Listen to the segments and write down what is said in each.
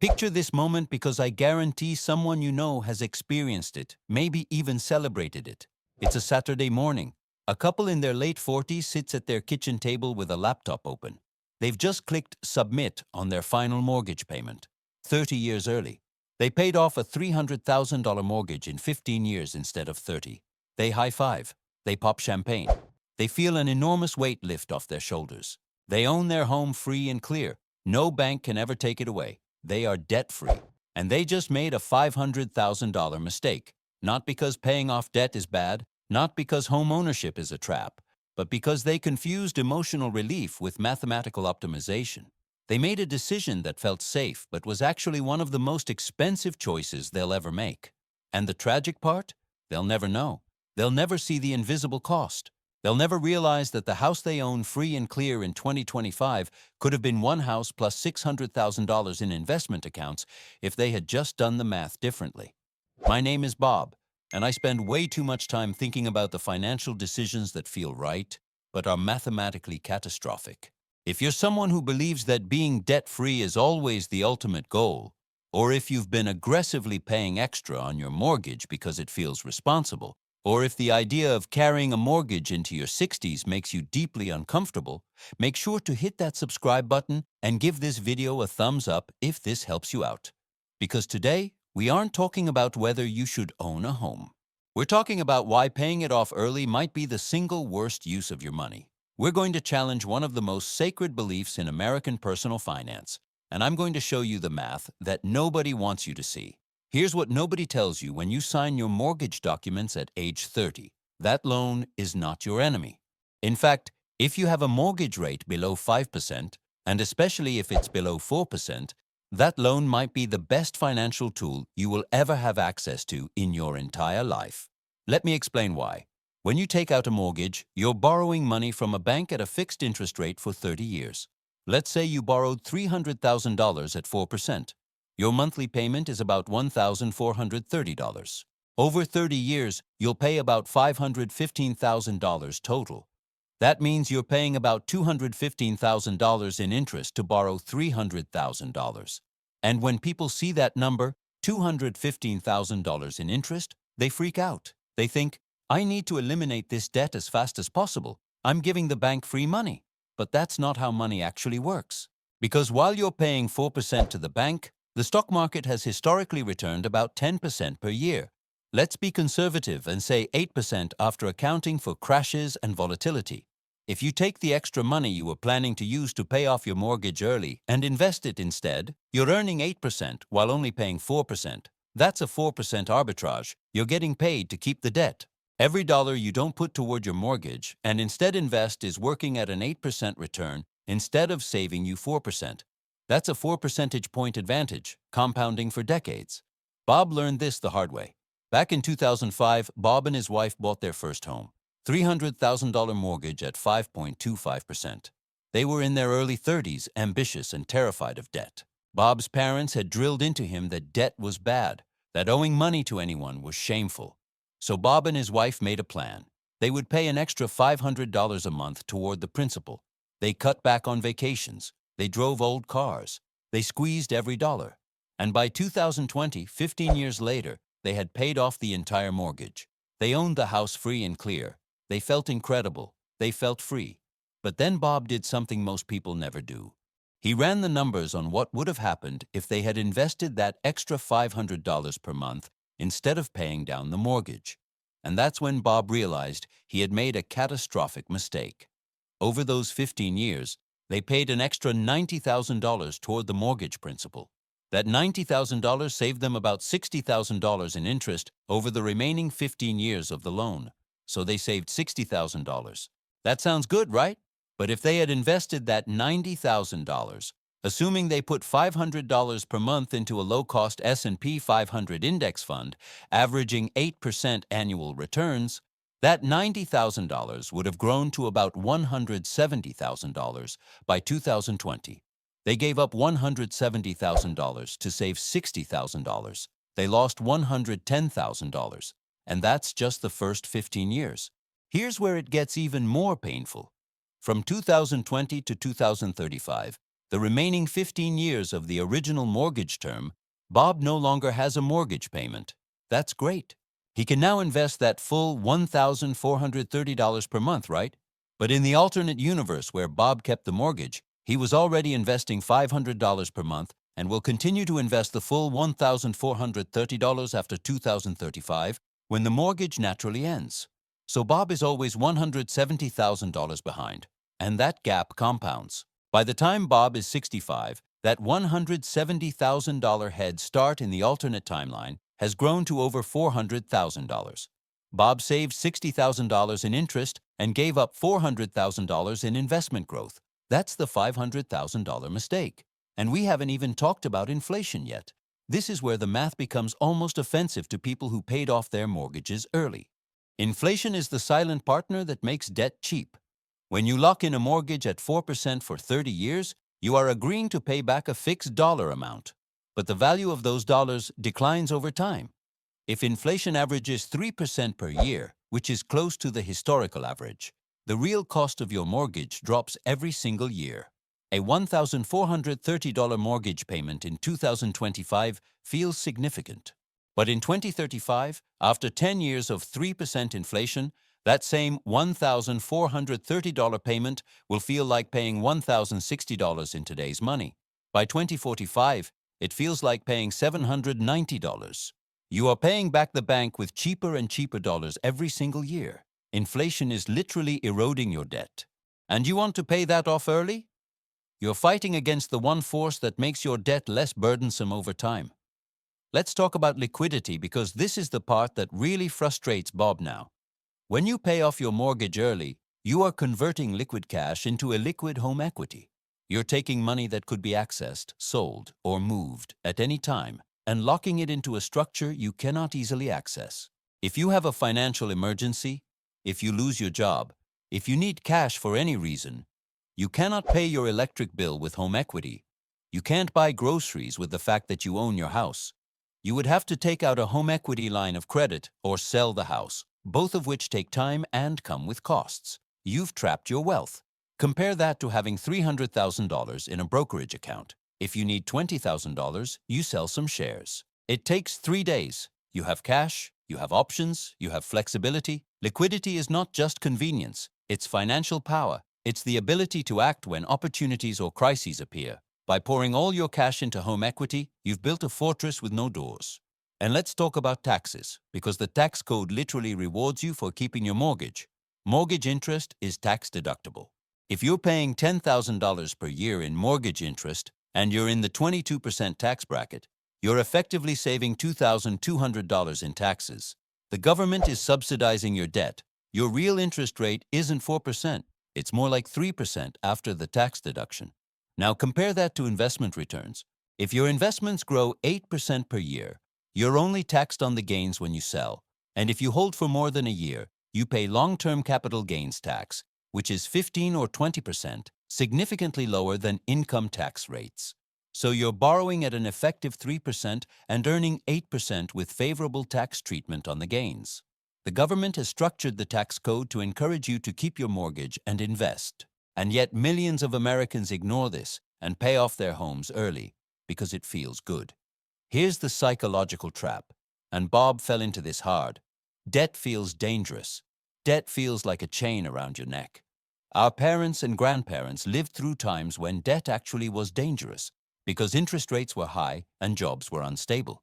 Picture this moment because I guarantee someone you know has experienced it, maybe even celebrated it. It's a Saturday morning. A couple in their late 40s sits at their kitchen table with a laptop open. They've just clicked submit on their final mortgage payment, 30 years early. They paid off a $300,000 mortgage in 15 years instead of 30. They high-five. They pop champagne. They feel an enormous weight lift off their shoulders. They own their home free and clear. No bank can ever take it away. They are debt-free, and they just made a $500,000 mistake. Not because paying off debt is bad, not because home ownership is a trap, but because they confused emotional relief with mathematical optimization. They made a decision that felt safe but was actually one of the most expensive choices they'll ever make. And the tragic part? They'll never know. They'll never see the invisible cost. They'll never realize that the house they own free and clear in 2025 could have been one house plus $600,000 in investment accounts if they had just done the math differently. My name is Bob, and I spend way too much time thinking about the financial decisions that feel right, but are mathematically catastrophic. If you're someone who believes that being debt-free is always the ultimate goal, or if you've been aggressively paying extra on your mortgage because it feels responsible, or if the idea of carrying a mortgage into your 60s makes you deeply uncomfortable, make sure to hit that subscribe button and give this video a thumbs up if this helps you out. Because today, we aren't talking about whether you should own a home. We're talking about why paying it off early might be the single worst use of your money. We're going to challenge one of the most sacred beliefs in American personal finance, and I'm going to show you the math that nobody wants you to see. Here's what nobody tells you when you sign your mortgage documents at age 30. That loan is not your enemy. In fact, if you have a mortgage rate below 5%, and especially if it's below 4%, that loan might be the best financial tool you will ever have access to in your entire life. Let me explain why. When you take out a mortgage, you're borrowing money from a bank at a fixed interest rate for 30 years. Let's say you borrowed $300,000 at 4%. Your monthly payment is about $1,430. Over 30 years, you'll pay about $515,000 total. That means you're paying about $215,000 in interest to borrow $300,000. And when people see that number, $215,000 in interest, they freak out. They think, I need to eliminate this debt as fast as possible. I'm giving the bank free money. But that's not how money actually works. Because while you're paying 4% to the bank, the stock market has historically returned about 10% per year. Let's be conservative and say 8% after accounting for crashes and volatility. If you take the extra money you were planning to use to pay off your mortgage early and invest it instead, you're earning 8% while only paying 4%. That's a 4% arbitrage. You're getting paid to keep the debt. Every dollar you don't put toward your mortgage and instead invest is working at an 8% return instead of saving you 4%. That's a 4 percentage point advantage, compounding for decades. Bob learned this the hard way. Back in 2005, Bob and his wife bought their first home, $300,000 mortgage at 5.25%. They were in their early 30s, ambitious and terrified of debt. Bob's parents had drilled into him that debt was bad, that owing money to anyone was shameful. So Bob and his wife made a plan. They would pay an extra $500 a month toward the principal. They cut back on vacations. They drove old cars. They squeezed every dollar. And by 2020, 15 years later, they had paid off the entire mortgage. They owned the house free and clear. They felt incredible. They felt free. But then Bob did something most people never do. He ran the numbers on what would have happened if they had invested that extra $500 per month instead of paying down the mortgage. And that's when Bob realized he had made a catastrophic mistake. Over those 15 years, they paid an extra $90,000 toward the mortgage principal. That $90,000 saved them about $60,000 in interest over the remaining 15 years of the loan. So they saved $60,000. That sounds good, right? But if they had invested that $90,000, assuming they put $500 per month into a low-cost S&P 500 index fund, averaging 8% annual returns, that $90,000 would have grown to about $170,000 by 2020. They gave up $170,000 to save $60,000. They lost $110,000. And that's just the first 15 years. Here's where it gets even more painful. From 2020 to 2035, the remaining 15 years of the original mortgage term, Bob no longer has a mortgage payment. That's great. He can now invest that full $1,430 per month, right? But in the alternate universe where Bob kept the mortgage, he was already investing $500 per month and will continue to invest the full $1,430 after 2035 when the mortgage naturally ends. So Bob is always $170,000 behind, and that gap compounds. By the time Bob is 65, that $170,000 head start in the alternate timeline has grown to over $400,000. Bob saved $60,000 in interest and gave up $400,000 in investment growth. That's the $500,000 mistake. And we haven't even talked about inflation yet. This is where the math becomes almost offensive to people who paid off their mortgages early. Inflation is the silent partner that makes debt cheap. When you lock in a mortgage at 4% for 30 years, you are agreeing to pay back a fixed dollar amount. But the value of those dollars declines over time. If inflation averages 3% per year, which is close to the historical average, the real cost of your mortgage drops every single year. A $1,430 mortgage payment in 2025 feels significant. But in 2035, after 10 years of 3% inflation, that same $1,430 payment will feel like paying $1,060 in today's money. By 2045, it feels like paying $790. You are paying back the bank with cheaper and cheaper dollars every single year. Inflation is literally eroding your debt. And you want to pay that off early? You're fighting against the one force that makes your debt less burdensome over time. Let's talk about liquidity because this is the part that really frustrates Bob now. When you pay off your mortgage early, you are converting liquid cash into a liquid home equity. You're taking money that could be accessed, sold, or moved at any time and locking it into a structure you cannot easily access. If you have a financial emergency, if you lose your job, if you need cash for any reason, you cannot pay your electric bill with home equity. You can't buy groceries with the fact that you own your house. You would have to take out a home equity line of credit or sell the house, both of which take time and come with costs. You've trapped your wealth. Compare that to having $300,000 in a brokerage account. If you need $20,000, you sell some shares. It takes 3 days. You have cash, you have options, you have flexibility. Liquidity is not just convenience, it's financial power. It's the ability to act when opportunities or crises appear. By pouring all your cash into home equity, you've built a fortress with no doors. And let's talk about taxes, because the tax code literally rewards you for keeping your mortgage. Mortgage interest is tax deductible. If you're paying $10,000 per year in mortgage interest and you're in the 22% tax bracket, you're effectively saving $2,200 in taxes. The government is subsidizing your debt. Your real interest rate isn't 4%. It's more like 3% after the tax deduction. Now compare that to investment returns. If your investments grow 8% per year, you're only taxed on the gains when you sell. And if you hold for more than a year, you pay long-term capital gains tax, which is 15 or 20%, significantly lower than income tax rates. So you're borrowing at an effective 3% and earning 8% with favorable tax treatment on the gains. The government has structured the tax code to encourage you to keep your mortgage and invest. And yet millions of Americans ignore this and pay off their homes early because it feels good. Here's the psychological trap, and Bob fell into this hard. Debt feels dangerous. Debt feels like a chain around your neck. Our parents and grandparents lived through times when debt actually was dangerous because interest rates were high and jobs were unstable.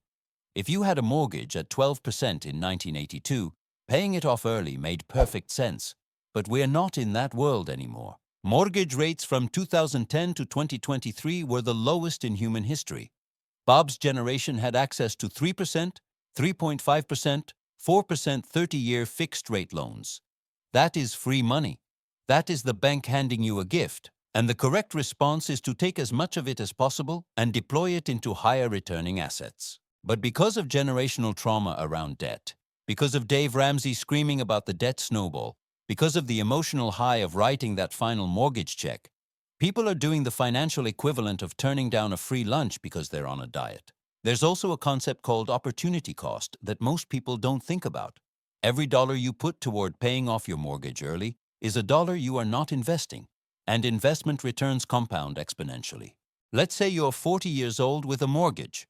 If you had a mortgage at 12% in 1982, paying it off early made perfect sense. But we're not in that world anymore. Mortgage rates from 2010 to 2023 were the lowest in human history. Bob's generation had access to 3%, 3.5%, 4% 30-year fixed-rate loans. That is free money. That is the bank handing you a gift. And the correct response is to take as much of it as possible and deploy it into higher returning assets. But because of generational trauma around debt, because of Dave Ramsey screaming about the debt snowball, because of the emotional high of writing that final mortgage check, people are doing the financial equivalent of turning down a free lunch because they're on a diet. There's also a concept called opportunity cost that most people don't think about. Every dollar you put toward paying off your mortgage early is a dollar you are not investing. and investment returns compound exponentially. Let's say you're 40 years old with a mortgage.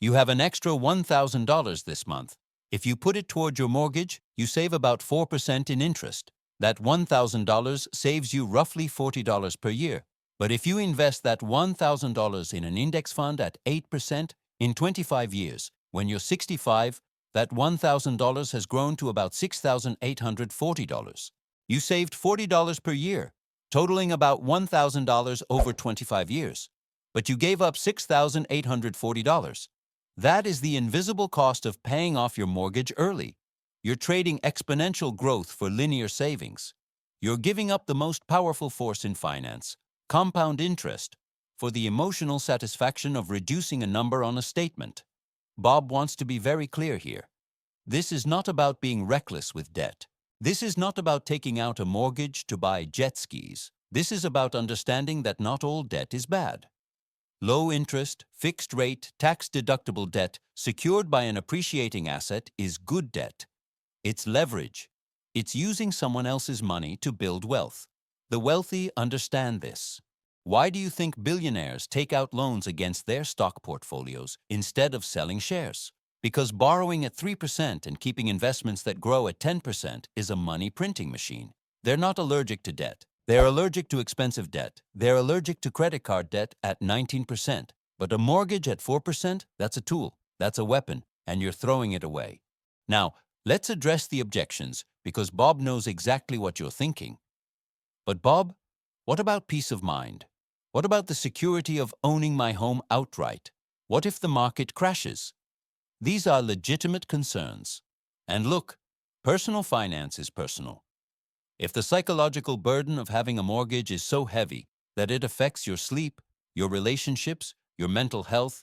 You have an extra $1,000 this month. If you put it toward your mortgage, you save about 4% in interest. That $1,000 saves you roughly $40 per year. But if you invest that $1,000 in an index fund at 8% in 25 years, when you're 65, that $1,000 has grown to about $6,840. You saved $40 per year, totaling about $1,000 over 25 years. But you gave up $6,840. That is the invisible cost of paying off your mortgage early. You're trading exponential growth for linear savings. You're giving up the most powerful force in finance, compound interest, for the emotional satisfaction of reducing a number on a statement. Bob wants to be very clear here. This is not about being reckless with debt. This is not about taking out a mortgage to buy jet skis. This is about understanding that not all debt is bad. Low interest, fixed rate, tax-deductible debt secured by an appreciating asset is good debt. It's leverage. It's using someone else's money to build wealth. The wealthy understand this. Why do you think billionaires take out loans against their stock portfolios instead of selling shares? Because borrowing at 3% and keeping investments that grow at 10% is a money printing machine. They're not allergic to debt. They're allergic to expensive debt. They're allergic to credit card debt at 19%. But a mortgage at 4%, that's a tool, that's a weapon, and you're throwing it away. Now, let's address the objections, because Bob knows exactly what you're thinking. But Bob, what about peace of mind? What about the security of owning my home outright? What if the market crashes? These are legitimate concerns. And look, personal finance is personal. If the psychological burden of having a mortgage is so heavy that it affects your sleep, your relationships, your mental health,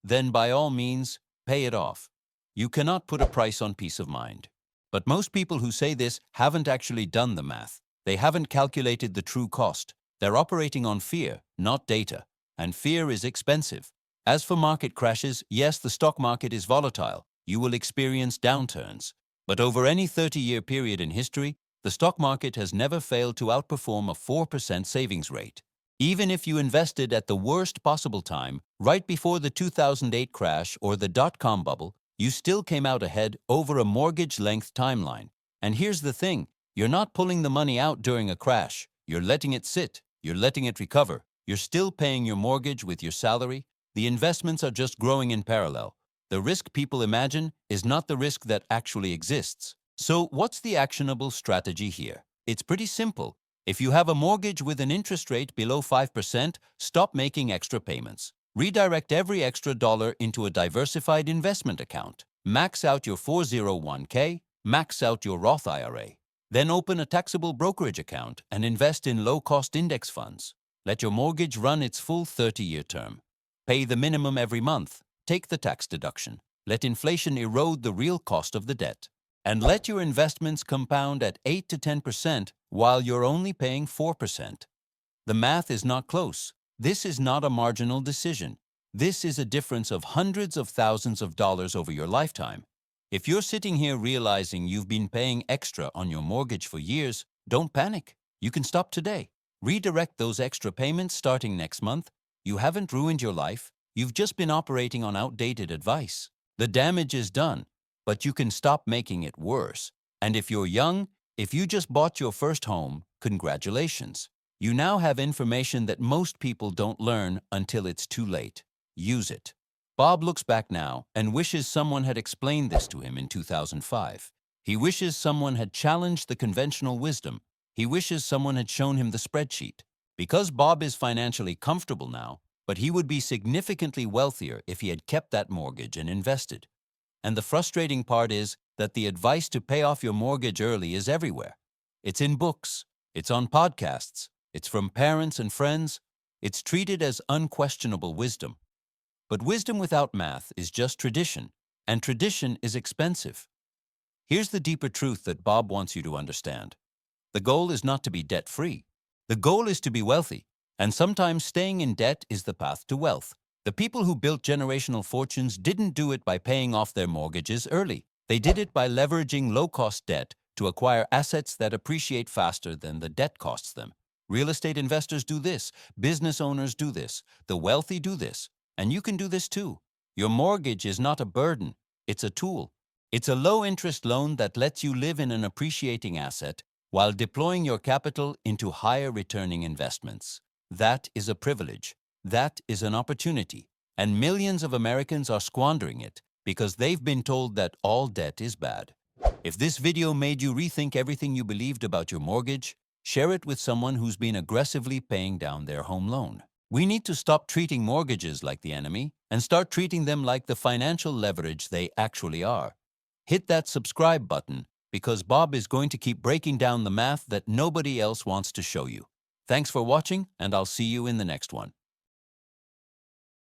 then by all means, pay it off. You cannot put a price on peace of mind. But most people who say this haven't actually done the math. They haven't calculated the true cost. They're operating on fear, not data. And fear is expensive. As for market crashes, yes, the stock market is volatile. You will experience downturns. But over any 30-year period in history, the stock market has never failed to outperform a 4% savings rate. Even if you invested at the worst possible time, right before the 2008 crash or the dot-com bubble, you still came out ahead over a mortgage-length timeline. And here's the thing, you're not pulling the money out during a crash. You're letting it sit. You're letting it recover. You're still paying your mortgage with your salary. The investments are just growing in parallel. The risk people imagine is not the risk that actually exists. So what's the actionable strategy here? It's pretty simple. If you have a mortgage with an interest rate below 5%, stop making extra payments. Redirect every extra dollar into a diversified investment account. Max out your 401k, max out your Roth IRA. Then open a taxable brokerage account and invest in low-cost index funds. Let your mortgage run its full 30-year term. Pay the minimum every month. Take the tax deduction. Let inflation erode the real cost of the debt. And let your investments compound at 8 to 10% while you're only paying 4%. The math is not close. This is not a marginal decision. This is a difference of hundreds of thousands of dollars over your lifetime. If you're sitting here realizing you've been paying extra on your mortgage for years, don't panic. You can stop today. Redirect those extra payments starting next month. You haven't ruined your life. You've just been operating on outdated advice. The damage is done. But you can stop making it worse. And if you're young, if you just bought your first home, congratulations. You now have information that most people don't learn until it's too late. Use it. Bob looks back now and wishes someone had explained this to him in 2005. He wishes someone had challenged the conventional wisdom. He wishes someone had shown him the spreadsheet. Because Bob is financially comfortable now, but he would be significantly wealthier if he had kept that mortgage and invested. And the frustrating part is that the advice to pay off your mortgage early is everywhere. It's in books, it's on podcasts, it's from parents and friends. It's treated as unquestionable wisdom. But wisdom without math is just tradition, and tradition is expensive. Here's the deeper truth that Bob wants you to understand. The goal is not to be debt-free. The goal is to be wealthy, and sometimes staying in debt is the path to wealth. The people who built generational fortunes didn't do it by paying off their mortgages early. They did it by leveraging low-cost debt to acquire assets that appreciate faster than the debt costs them. Real estate investors do this. Business owners do this. The wealthy do this. And you can do this too. Your mortgage is not a burden. It's a tool. It's a low-interest loan that lets you live in an appreciating asset while deploying your capital into higher-returning investments. That is a privilege. That is an opportunity. And millions of Americans are squandering it because they've been told that all debt is bad. If this video made you rethink everything you believed about your mortgage, share it with someone who's been aggressively paying down their home loan. We need to stop treating mortgages like the enemy and start treating them like the financial leverage they actually are. Hit that subscribe button because Bob is going to keep breaking down the math that nobody else wants to show you. Thanks for watching, and I'll see you in the next one.